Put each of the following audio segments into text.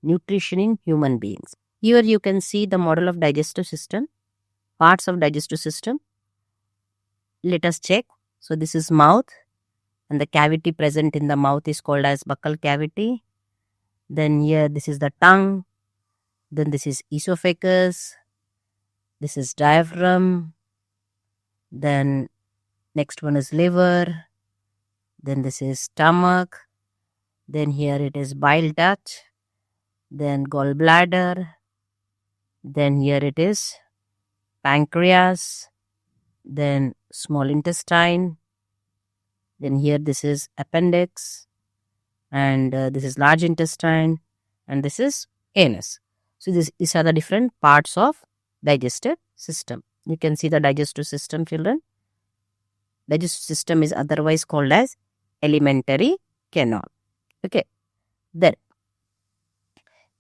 nutrition in human beings. Here you can see the model of digestive system, parts of digestive system. Let us check. So this is mouth, and the cavity present in the mouth is called as buccal cavity. Then here this is the tongue. Then this is esophagus. This is diaphragm. Then next one is liver. Then this is stomach. Then here it is bile duct. Then gallbladder. Then here it is pancreas. Then small intestine. Then here this is appendix. And this is large intestine. And this is anus. So these are the different parts of digestive system. You can see the digestive system, children. Digestive system is otherwise called as alimentary canal. Okay. Then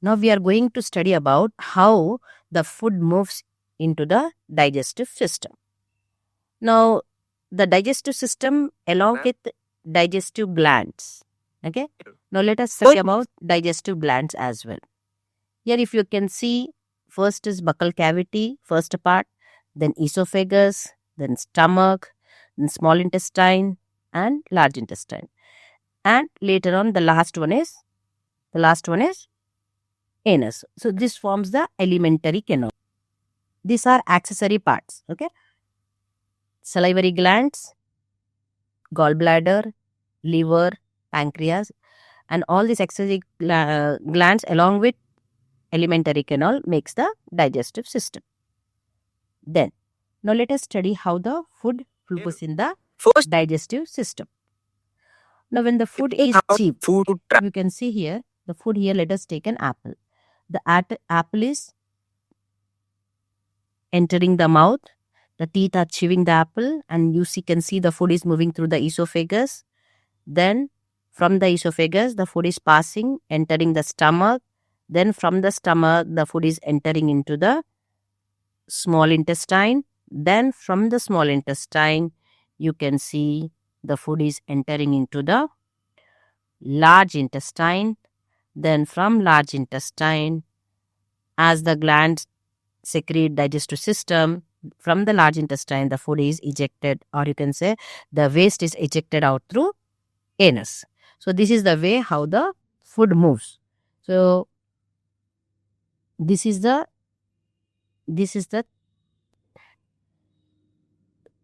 now we are going to study about how the food moves into the digestive system. Now the digestive system along with digestive glands. Okay. Now let us study about digestive glands as well. Here if you can see, first is buccal cavity, first part, then esophagus, then stomach, then small intestine and large intestine. And later on the last one is anus. So this forms the alimentary canal. These are accessory parts. Okay. Salivary glands, gallbladder, liver, pancreas, and all these accessory glands along with alimentary canal makes the digestive system. Then now let us study how the food flows in the digestive system. Now when the food is cheap, you can see here the food here. Let us take an apple. The apple is entering the mouth. The teeth are chewing the apple, and you can see the food is moving through the esophagus. Then from the esophagus the food is passing, entering the stomach. Then from the stomach the food is entering into the small intestine. Then from the small intestine you can see the food is entering into the large intestine. Then from large intestine, as the glands secrete digestive system, from the large intestine the food is ejected, or you can say the waste is ejected out through anus. So this is the way how the food moves. So this is the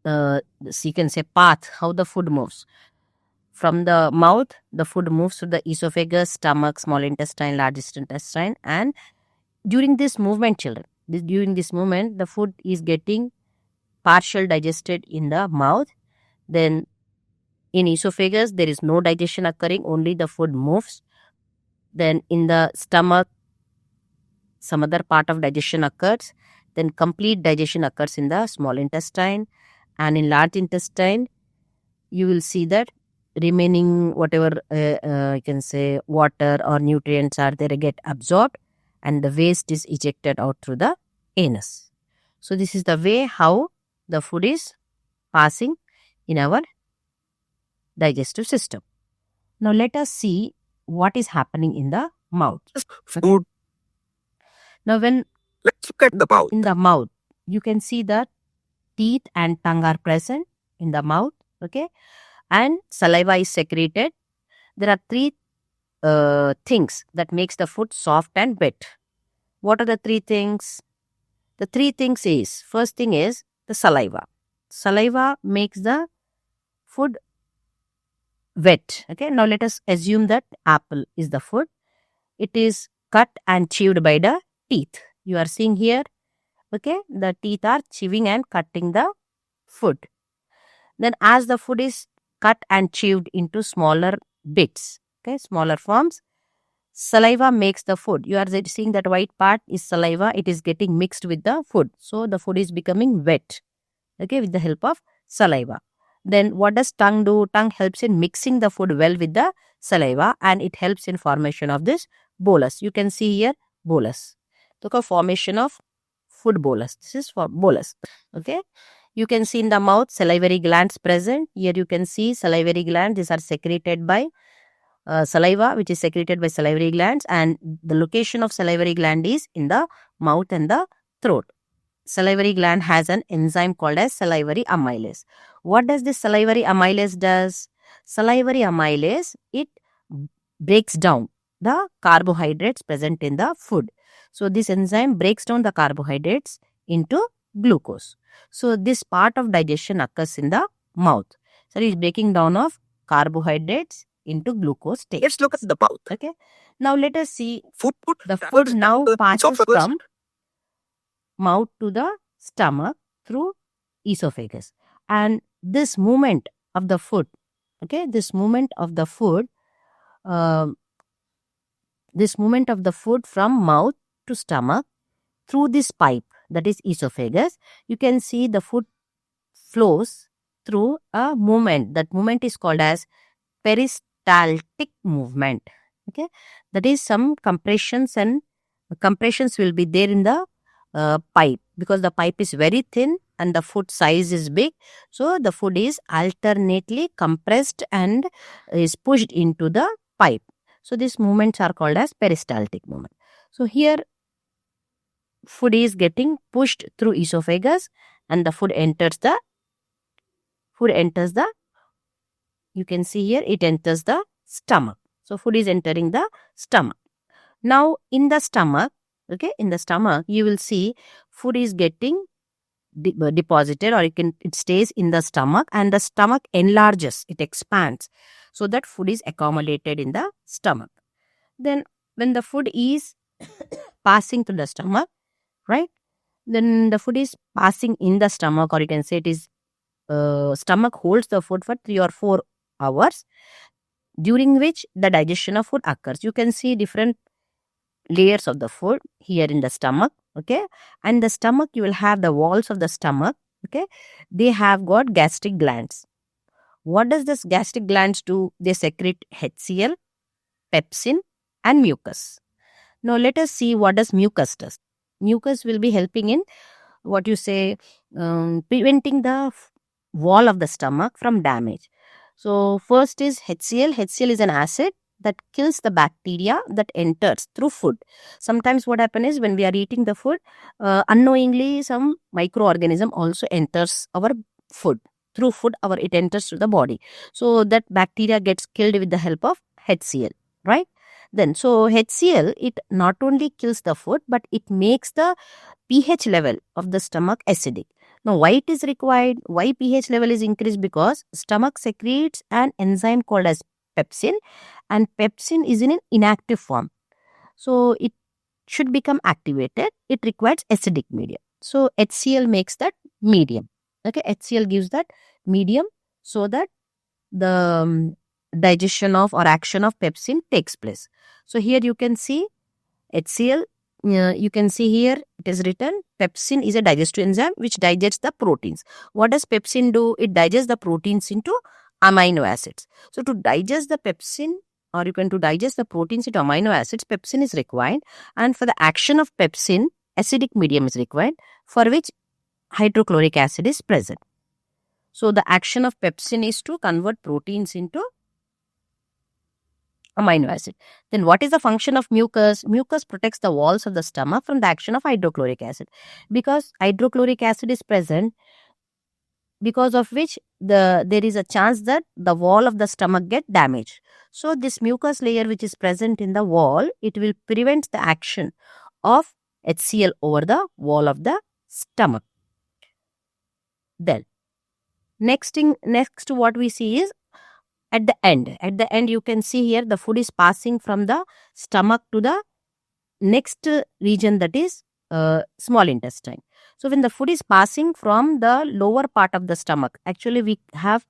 so you can say path how the food moves. From the mouth the food moves to the esophagus, stomach, small intestine, large intestine, and during this movement, children, during this movement the food is getting partial digested in the mouth. Then in esophagus there is no digestion occurring, only the food moves. Then in the stomach some other part of digestion occurs. Then complete digestion occurs in the small intestine, and in large intestine you will see that remaining whatever you can say water or nutrients are there get absorbed, and the waste is ejected out through the anus. So this is the way how the food is passing in our digestive system. Now let us see what is happening in the mouth. Food. Now when Let's look at the mouth. in the mouth you can see that teeth and tongue are present in the mouth. Okay. And saliva is secreted. There are three things that makes the food soft and wet. What are the three things? The three things is, first thing is the saliva. Saliva makes the food wet. Okay. Now let us assume that apple is the food. It is cut and chewed by the teeth. You are seeing here. Okay. The teeth are chewing and cutting the food. Then as the food is cut and chewed into smaller bits, okay, smaller forms, saliva makes the food. You are seeing that white part is saliva. It is getting mixed with the food. So the food is becoming wet, okay, with the help of saliva. Then what does tongue do? Tongue helps in mixing the food well with the saliva, and it helps in formation of this bolus. You can see here bolus. Look at formation of food bolus. This is for bolus. Okay. You can see in the mouth salivary glands present. Here you can see salivary glands. These are secreted by saliva, which is secreted by salivary glands, and the location of salivary gland is in the mouth and the throat. Salivary gland has an enzyme called as salivary amylase. What does this salivary amylase does? Salivary amylase, it breaks down the carbohydrates present in the food. So this enzyme breaks down the carbohydrates into glucose. So this part of digestion occurs in the mouth. So it is breaking down of carbohydrates into glucose state. Let's look at the mouth. Okay. Now let us see Food the food now passes esophagus. from mouth to the stomach through esophagus, and this movement of the food, okay, this movement of the food from mouth to stomach through this pipe, that is esophagus, you can see the food flows through a movement. That movement is called as peristaltic movement. Okay, that is some compressions will be there in the pipe, because the pipe is very thin and the food size is big. So the food is alternately compressed and is pushed into the pipe. So these movements are called as peristaltic movement. So here food is getting pushed through esophagus and the food enters the you can see here it enters the stomach. So food is entering the stomach. Now in the stomach, okay, in the stomach you will see food is getting deposited, or it stays in the stomach, and the stomach enlarges, it expands, so that food is accommodated in the stomach. Then when the food is passing through the stomach, right, then the food is passing in the stomach, or you can say it is stomach holds the food for 3 or 4 hours, during which the digestion of food occurs. You can see different layers of the food here in the stomach, okay, and the stomach, you will have the walls of the stomach, okay, they have got gastric glands. What does this gastric glands do? They secrete HCl, pepsin and mucus. Now let us see what does mucus does. Mucus will be helping in what you say preventing the wall of the stomach from damage. So first is HCl. HCl is an acid that kills the bacteria that enters through food. Sometimes what happens is when we are eating the food, unknowingly some microorganism also enters our food. Through food, it enters to the body. So that bacteria gets killed with the help of HCl, right? Then, so HCl, it not only kills the food, but it makes the pH level of the stomach acidic. Now, why it is required? Why pH level is increased? Because stomach secretes an enzyme called as pepsin, and pepsin is in an inactive form. So, it should become activated. It requires acidic medium. So, HCl makes that medium. Okay, HCl gives that medium so that the digestion of or action of pepsin takes place. So, here you can see HCl. You can see here it is written pepsin is a digestive enzyme which digests the proteins. What does pepsin do? It digests the proteins into amino acids. So to digest the pepsin, or you can to digest the proteins into amino acids, pepsin is required, and for the action of pepsin, acidic medium is required, for which hydrochloric acid is present. So the action of pepsin is to convert proteins into amino acid. Then what is the function of mucus? Mucus protects the walls of the stomach from the action of hydrochloric acid. Because hydrochloric acid is present, because of which there is a chance that the wall of the stomach get damaged. So this mucus layer which is present in the wall, it will prevent the action of HCl over the wall of the stomach. Then next what we see is at the end you can see here the food is passing from the stomach to the next region, that is small intestine. So when the food is passing from the lower part of the stomach, actually we have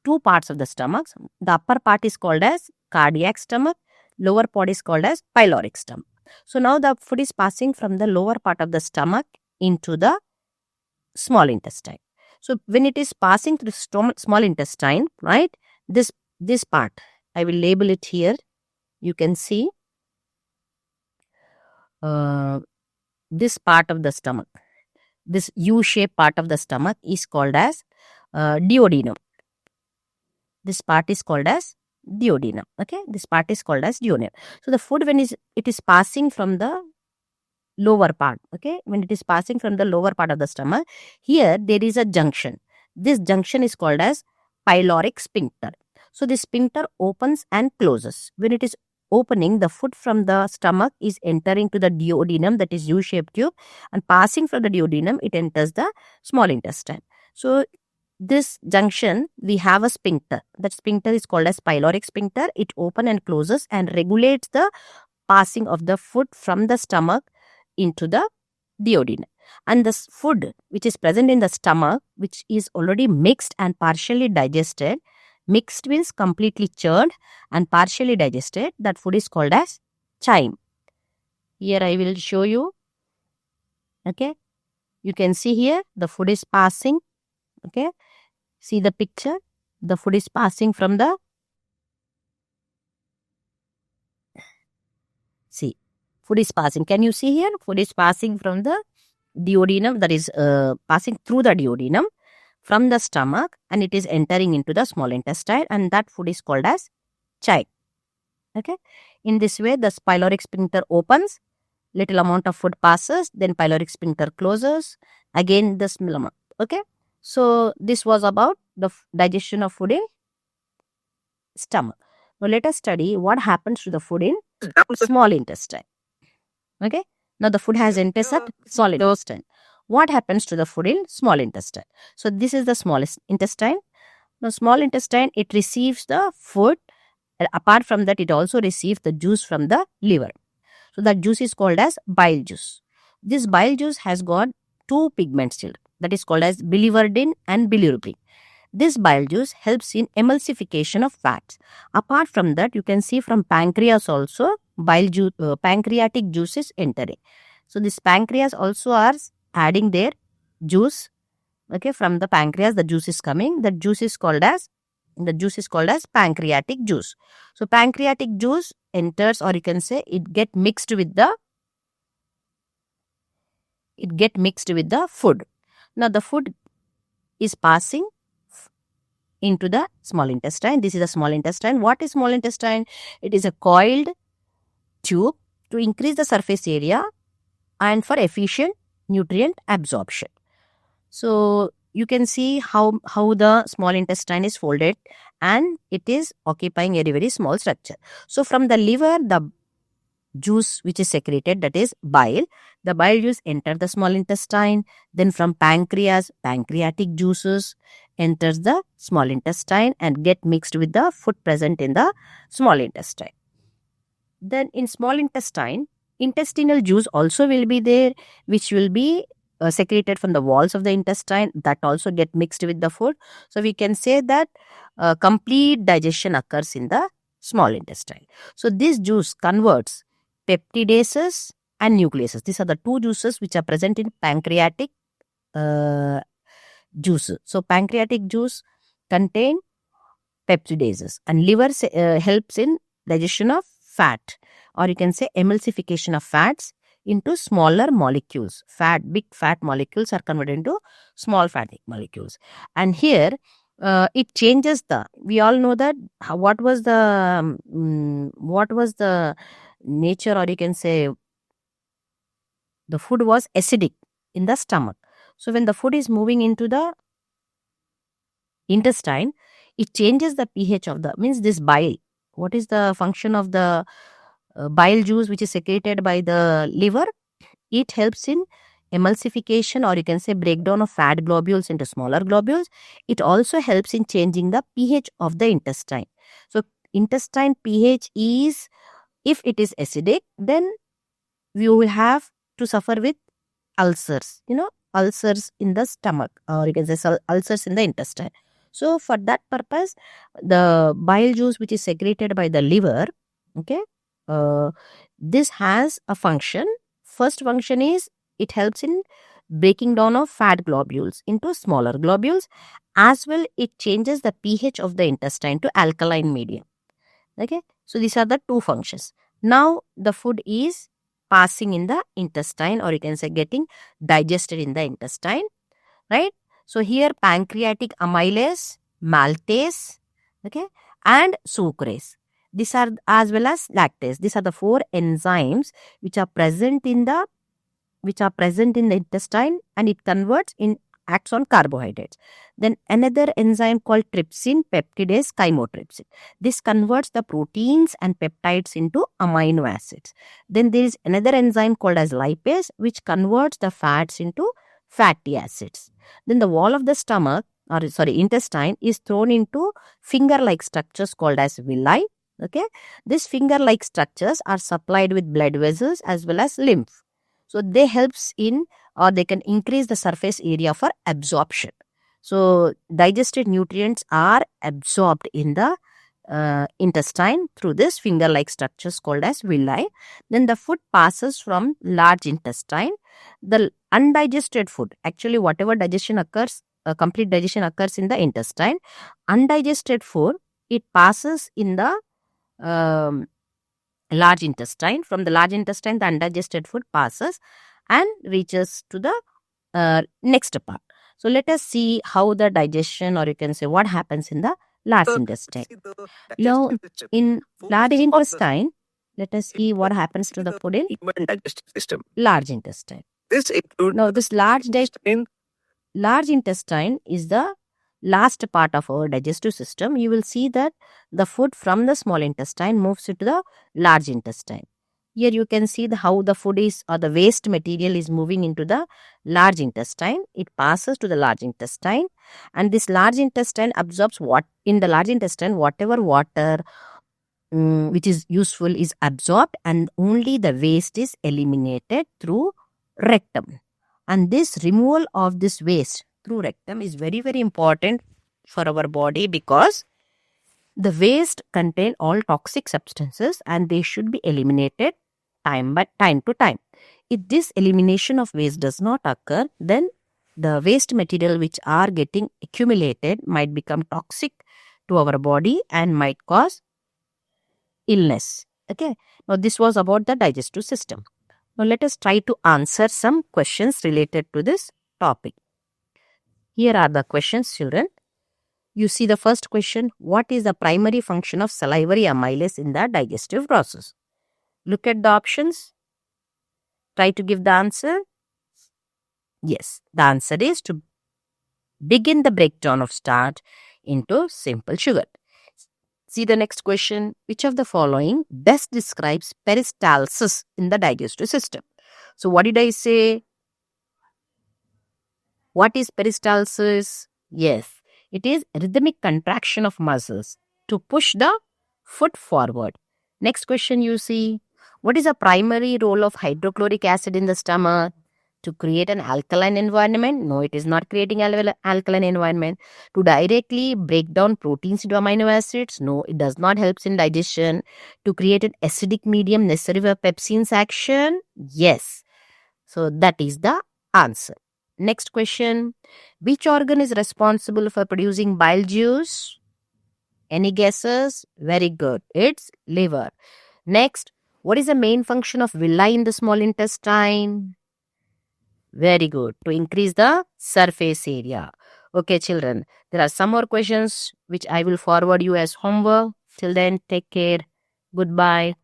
2 parts of the stomach. The upper part is called as cardiac stomach, lower part is called as pyloric stomach. So now the food is passing from the lower part of the stomach into the small intestine. So when it is passing through small intestine, right, this part, I will label it here. You can see this part of the stomach, this U-shaped part of the stomach is called as duodenum. This part is called as duodenum. Okay, this part is called as duodenum. So the food, when it is passing from the lower part, okay, when it is passing from the lower part of the stomach, here there is a junction. This junction is called as pyloric sphincter. So this sphincter opens and closes. When it is opening, the food from the stomach is entering to the duodenum, that is U-shaped tube, and passing from the duodenum, it enters the small intestine. So this junction, we have a sphincter. That sphincter is called as pyloric sphincter. It opens and closes and regulates the passing of the food from the stomach into the duodenum. And the food which is present in the stomach, which is already mixed and partially digested, mixed means completely churned and partially digested, that food is called as chyme. Here I will show you. Okay, you can see here the food is passing. Okay, see the picture. The food is passing from the, see, food is passing. Can you see here? Food is passing from the duodenum, that is passing through the duodenum from the stomach, and it is entering into the small intestine, and that food is called as chyme. Okay, in this way the pyloric sphincter opens, little amount of food passes, then pyloric sphincter closes, again the small amount. Okay, so this was about the digestion of food in stomach. Now let us study what happens to the food in small intestine. Okay, now the food has entered small intestine. What happens to the food in small intestine? So this is the smallest intestine. Now small intestine, it receives the food. Apart from that, it also receives the juice from the liver. So that juice is called as bile juice. This bile juice has got two pigments still, that is called as biliverdin and bilirubin. This bile juice helps in emulsification of fats. Apart from that, you can see from pancreas also pancreatic juice is entering. So this pancreas also are adding their juice. Okay, from the pancreas the juice is coming. The juice is called as pancreatic juice. So pancreatic juice enters, or you can say it get mixed with the food. Now the food is passing into the small intestine. This is the small intestine. What is small intestine? It is a coiled tube to increase the surface area and for efficient nutrient absorption. So you can see how the small intestine is folded, and it is occupying a very small structure. So from the liver, the juice which is secreted, that is bile, the bile juice enter the small intestine. Then from pancreas, pancreatic juices enters the small intestine and get mixed with the food present in the small intestine. Then in small intestine, intestinal juice also will be there, which will be secreted from the walls of the intestine, that also get mixed with the food. So we can say that complete digestion occurs in the small intestine. So this juice converts peptidases and nucleases. These are the two juices which are present in pancreatic juice. So pancreatic juice contain peptidases, and liver helps in digestion of fat, or you can say emulsification of fats into smaller molecules. Big fat molecules are converted into small fatty molecules. And here it changes we all know that what was the nature, or you can say the food was acidic in the stomach. So when the food is moving into the intestine, it changes the pH of means this bile. What is the function of the bile juice which is secreted by the liver? It helps in emulsification, or you can say breakdown of fat globules into smaller globules. It also helps in changing the pH of the intestine. So intestine pH is, if it is acidic, then we will have to suffer with ulcers, ulcers in the stomach, or you can say ulcers in the intestine. So for that purpose, the bile juice which is secreted by the liver, okay, this has a function. First function is it helps in breaking down of fat globules into smaller globules. As well, it changes the pH of the intestine to alkaline medium. Okay, so these are the two functions. Now the food is passing in the intestine, or you can say getting digested in the intestine, right? So here pancreatic amylase, maltase, okay, and sucrase. These are, as well as lactase. These are the 4 enzymes which are present in the intestine, and it acts on carbohydrates. Then another enzyme called trypsin peptidase chymotrypsin. This converts the proteins and peptides into amino acids. Then there is another enzyme called as lipase, which converts the fats into fatty acids. Then the wall of the intestine is thrown into finger-like structures called as villi. Okay, these finger-like structures are supplied with blood vessels as well as lymph. So they they can increase the surface area for absorption. So digested nutrients are absorbed in the intestine through this finger-like structures called as villi. Then the food passes from large intestine. The undigested food, actually whatever digestion occurs, complete digestion occurs in the intestine. Undigested food, it passes in the large intestine. From the large intestine, the undigested food passes and reaches to the next part. So let us see how the digestion, or you can say what happens in the large intestine. Now, in large intestine, let us see what happens to the food in digestive system. large intestine. This includes Now, this large intestine is the last part of our digestive system. You will see that the food from the small intestine moves into the large intestine. Here you can see how the food is, or the waste material is moving into the large intestine. It passes to the large intestine, and this large intestine absorbs whatever water which is useful is absorbed, and only the waste is eliminated through rectum. And this removal of this waste through rectum is very, very important for our body, because the waste contain all toxic substances and they should be eliminated time to time. If this elimination of waste does not occur, then the waste material which are getting accumulated might become toxic to our body and might cause illness. Okay. Now this was about the digestive system. Now let us try to answer some questions related to this topic. Here are the questions, children. You see the first question: what is the primary function of salivary amylase in the digestive process? Look at the options. Try to give the answer. Yes, the answer is to begin the breakdown of starch into simple sugar. See the next question. Which of the following best describes peristalsis in the digestive system? So what did I say? What is peristalsis? Yes, it is rhythmic contraction of muscles to push the foot forward. Next question you see. What is the primary role of hydrochloric acid in the stomach? To create an alkaline environment? No, it is not creating alkaline environment. To directly break down proteins into amino acids? No, it does not help in digestion. To create an acidic medium necessary for pepsin's action? Yes. So that is the answer. Next question. Which organ is responsible for producing bile juice? Any guesses? Very good. It's liver. Next, what is the main function of villi in the small intestine? Very good. To increase the surface area. Okay, children. There are some more questions which I will forward you as homework. Till then, take care. Goodbye.